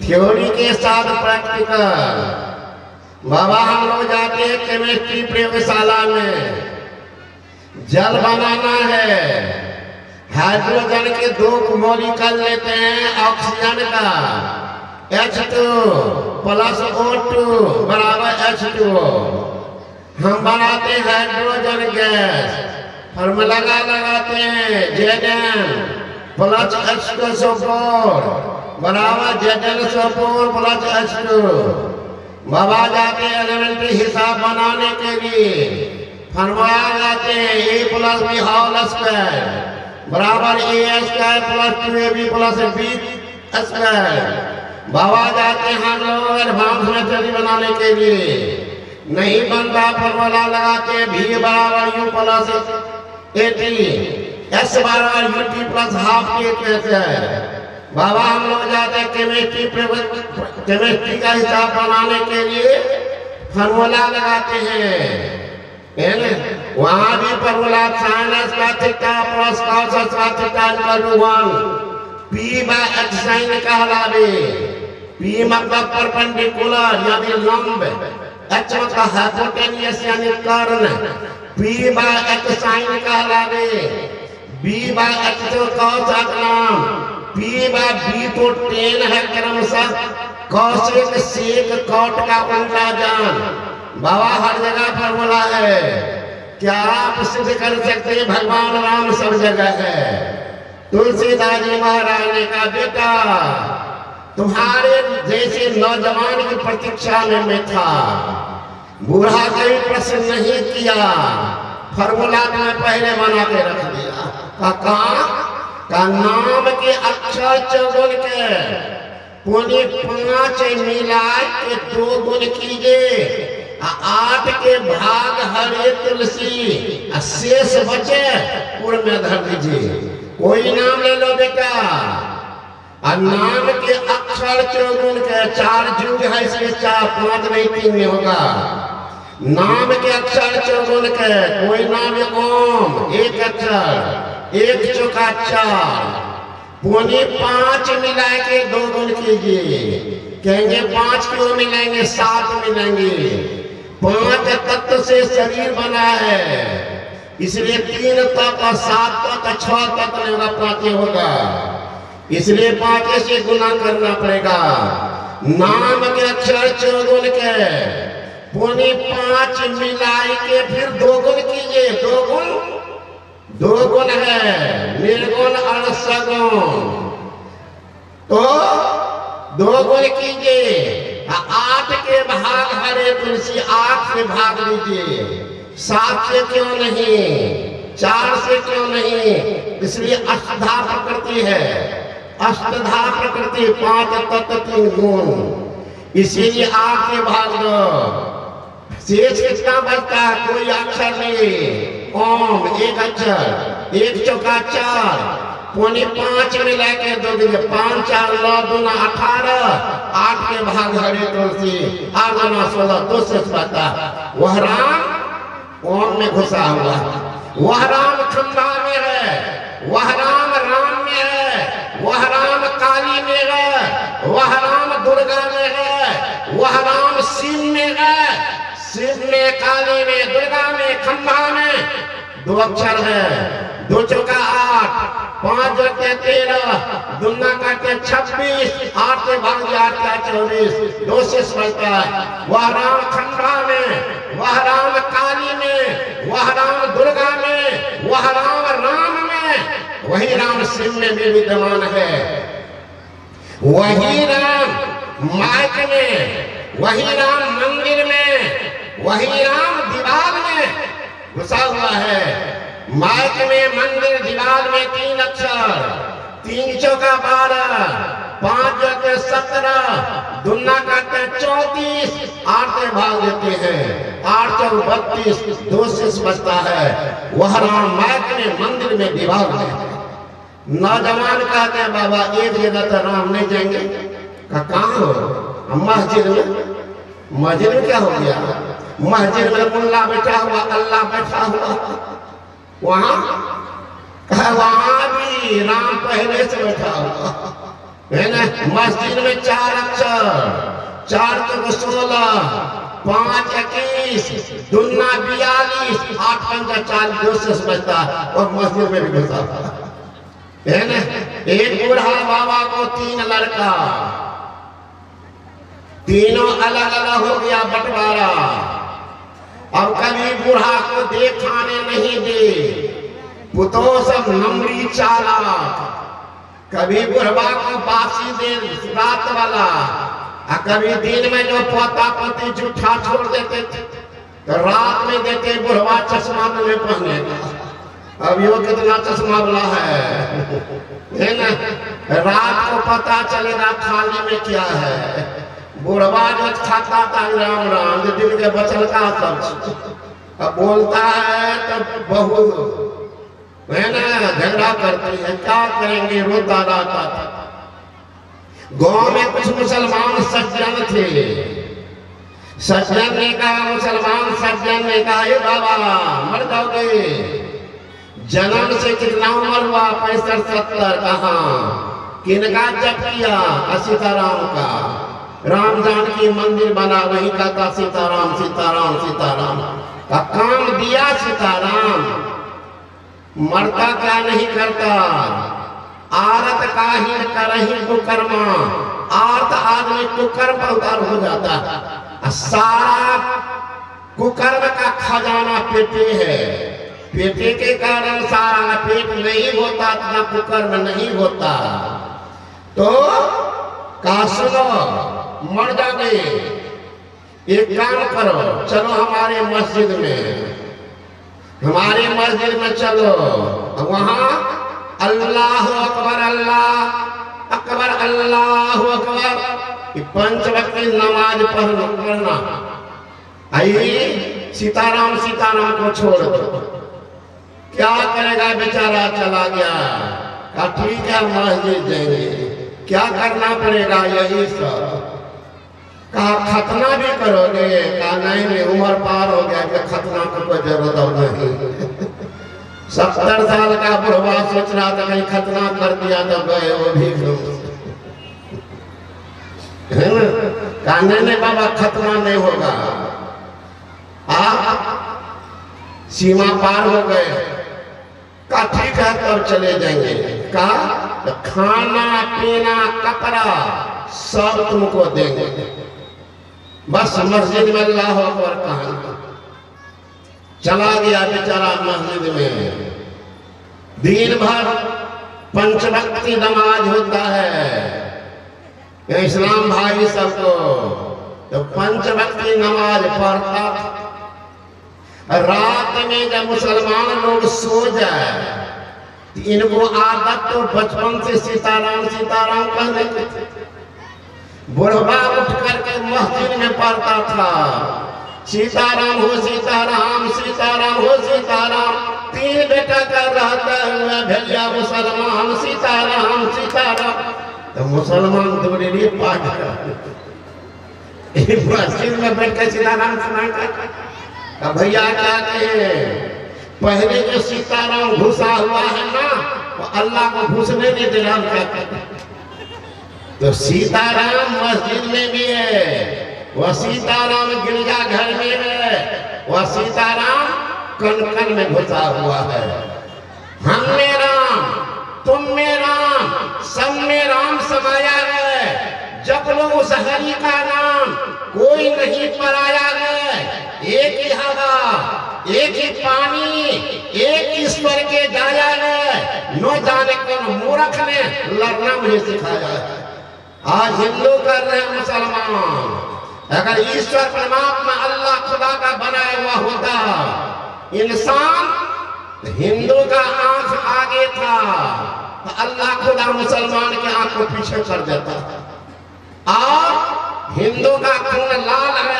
Theory के साथ practical. बाबा हम लोग जाते हैं केमिस्ट्री प्रयोगशाला में, जल बनाना है, हाइड्रोजन के दो मॉलिक्यूल लेते हैं ऑक्सीजन का H2 प्लस O2 बराबर H2O। हम बनाते हैं हाइड्रोजन गैस, फॉर्मूला लगाते हैं Zn प्लस H2SO4 बराबर Zn SO4 प्लस H2। बाबा जाते हैं एलिमेंट्री हिसाब बनाने के लिए, फॉर्मूला लगाते हैं A plus B whole square बराबर A square plus 2AB plus B square. बाबा जाते हैं हम लोग एडवांस मेथड बनाने के लिए, नहीं बनता फॉर्मूला लगाते हैं V बराबर U प्लस AT S बराबर UT प्लस हाफ के कहते हैं। बाबा हम लोग जाते हैं केमिस्ट्री का हिसाब बनाने के लिए, फॉर्मूला लगाते हैं, वहां भी फॉर्मूला साइनस का थीटा प्लस कॉस का theta equal to 1 P by X sine कहलावे। P मतलब परपेंडिकुलर यानी लंब, H मतलब हाइपोटेन्यूस यानी कर्ण, P बाय X साइन कहलावे। B बाय X तो कॉस का नाम, P बाय B तो टेन है क्रमशः, कॉसेक सेक कॉट का उल्टा जान। बाबा हर जगह फॉर्मूला है, क्या आप सिद्ध कर सकते हैं भगवान राम सब जगह है। तुलसीदास जी महाराज ने कहा बेटा तुम्हारे जैसे नौजवान की प्रतीक्षा में मैं था, बूढ़ा कभी प्रश्न नहीं किया, फॉर्मूला मैं पहले बना के रख दिया। का नाम के अक्षर चौगुन के पुण्य 5 मिला के 2 गुण कीजिए, 8 के भाग हरे तुलसी, शेष बचे पूर्व में धर दीजिए। कोई नाम ले लो बेटा, नाम के अक्षर चौगुन के 4 जुग है, इसलिए 4 5 नहीं 3 में होगा। नाम के अक्षर चौगुन के कोई नाम ओम, एक अक्षर, 1 चौका 4, पुण्य 5 मिला के 2 गुण कीजिए। कहेंगे 5 क्यों मिलेंगे, 7 मिलेंगे। 5 तत्व से शरीर बना है, इसलिए 3 तत्व 7 तत्व 6 तत्व नहीं होगा, 5 होगा, इसलिए 5 से गुना करना पड़ेगा। नाम के अक्षर चौगुन के पुण्य 5 मिलाई के फिर 2 गुण कीजिए। 2 गुण है, निर्गुण और सगुण, तो 2 गुण कीजिए। 8 के भाग हरे तुलसी, 8 से भाग दीजिए। 7 से क्यों नहीं, 4 से क्यों नहीं, इसलिए अष्टधा प्रकृति है, अष्टधा प्रकृति 5 तत्व 3 गुण, इसीलिए 8 से भाग दो। शेष कितना बचता है, कोई अक्षर नहीं, ओम 1 अक्षर, 1 चौका 4, पुण्य 5 मिला के 2 दीजिए, 5 4 9 2 18, 8 के भाग हरे तुलसी, 8 9 16, 2 से बचता। वह राम ओम में घुसा हुआ, वह राम खंभा में है, वह राम राम में है, वह राम काली में है, वह राम दुर्गा में है, वह राम शिव में है, शिव में, काली में, दुर्गा में, खंभा में 2 अक्षर है। 2 चौका 8, 5 जोड़ते 13, दुना काटे 26, 8 से भाग दिया 8 का 24, 2 से बचता है। वह राम खंभा में, वह राम काली में, वह राम दुर्गा में, वह राम राम में, वही राम शिव में भी विद्यमान है, वही राम माइक में, वही राम मंदिर में, वही राम दीवार में घुसा हुआ है। माइक में, मंदिर, दीवार में 3 अक्षर, 3 चौका 12, 5 जोड़ते 17, दुना काटते 34, 8 से भाग देते हैं, 8 चौक 32, 2 से बचता है। वह राम माइक में, मंदिर में, दीवार में। नौजवान कहते हैं बाबा एक जगह तो राम नहीं जाएंगे, कहाँ हो, मस्जिद में। मस्जिद में क्या हो गया, मस्जिद में मुल्ला बैठा हुआ, अल्लाह बैठा हुआ, वहां भी राम पहले से बैठा हुआ, है ना। मस्जिद में 4 अक्षर, 4 तो 16, 5 21, दुना 42, 8 पंजा 40 जोश से समझता और मस्जिद में भी घुसा है ना। एक बूढ़ा बाबा को 3 लड़का, तीनों अलग अलग हो गया बंटवारा। अब कभी बूढ़ा को देख खाने नहीं दे, पुतो सब नमरी चालाक, कभी बुढ़वा को बासी दे रात वाला, और कभी दिन में जो पोता पोती जूठा छोड़ देते थे तो रात में देते बुढ़वा चश्मा में पहनेगा। अब यो कितना चश्मा वाला है ना। रात को पता चलेगा थाली में क्या है। बुढ़वा जो खाता था राम राम, जो दिन के बचल का सब अब बोलता है तो बहू है ना झगड़ा करती है, क्या करेंगे, रोता रहता था। गांव में कुछ मुसलमान सज्जन थे। सज्जन ने कहा, मुसलमान सज्जन ने कहा, हे बाबा मर जाओगे, जन्म से कितना उम्र हुआ, 65 70, कहा किनका जप किया, सीताराम का, राम जानकी मंदिर बना, वही कहता सीताराम सीताराम सीताराम, का काम दिया सीताराम, मरता क्या नहीं करता, आरत काहिर करही कुकर्मा, आरत आदमी कुकर्म पर उतार हो जाता है। सारा कुकर्म का खजाना पेटे है, पेटे के कारण सारा पेट नहीं होता, इतना कुकर्म नहीं होता। तो कहा सुनो मर जाओगे, एक काम करो, चलो हमारे मस्जिद में, हमारे मस्जिद में चलो, वहां अल्लाह अकबर अल्लाह अकबर अल्लाह अकबर 5 वक्त की नमाज पढ़ना। आई सीताराम सीताराम को छोड़ दो, क्या करेगा बेचारा, चला गया। कहा ठीक है मस्जिद जाएंगे, क्या करना पड़ेगा, यही सब। कहा खतना भी करोगे, कहा नहीं उम्र पार हो गया कि खतना की कोई जरूरत नहीं। 70 साल का बुढ़वा सोच रहा था कहीं खतना कर दिया तो गए वो भी है ना। कहा नहीं बाबा खतना नहीं होगा, सीमा पार हो गए। कहा ठीक है तब चले जाएंगे। कहा खाना पीना कपड़ा सब तुमको देंगे, बस मस्जिद में अल्लाह अकबर कहा। चला गया बेचारा मस्जिद में, दिन भर 5 वक्त की नमाज होता है इस्लाम भाई सबको, तो 5 वक्त की नमाज पढ़ता था। रात में जब मुसलमान लोग सो जाए, इनको आदत तो बचपन से सीताराम सीताराम कहने की थी। बुढ़वा उठ करके मस्जिद में पढ़ता था, सीताराम हो सीताराम सीताराम हो सीताराम, 3 बेटा का रहता हुआ भैया मुसलमान सीताराम सीताराम। तो मुसलमान दूरी पाठ मस्जिद में बैठ के सीताराम सुना। भैया क्या कहे, पहले जो सीताराम घुसा हुआ है ना, वो अल्लाह को घुसने नहीं दे रहा। तो सीताराम मस्जिद में भी है, वह सीताराम गिरजाघर में है, वह सीताराम कण कण में घुसा हुआ है। हम में राम, तुम में राम, सब में राम समाया है। जब लोग उस हरि का नाम, कोई नहीं पराया है। एक ही हवा, एक ही पानी, एक ईश्वर के जाया है। न जाने कौन मूर्ख ने लड़ना मुझे सिखाया है। आज हिंदू कर रहे हैं मुसलमान। अगर ईश्वर परमात्मा अल्लाह खुदा का बनाया हुआ होता इंसान, तो हिंदू का आंख आगे था तो अल्लाह खुदा मुसलमान के आंख को पीछे कर देता। और हिंदू का खून लाल है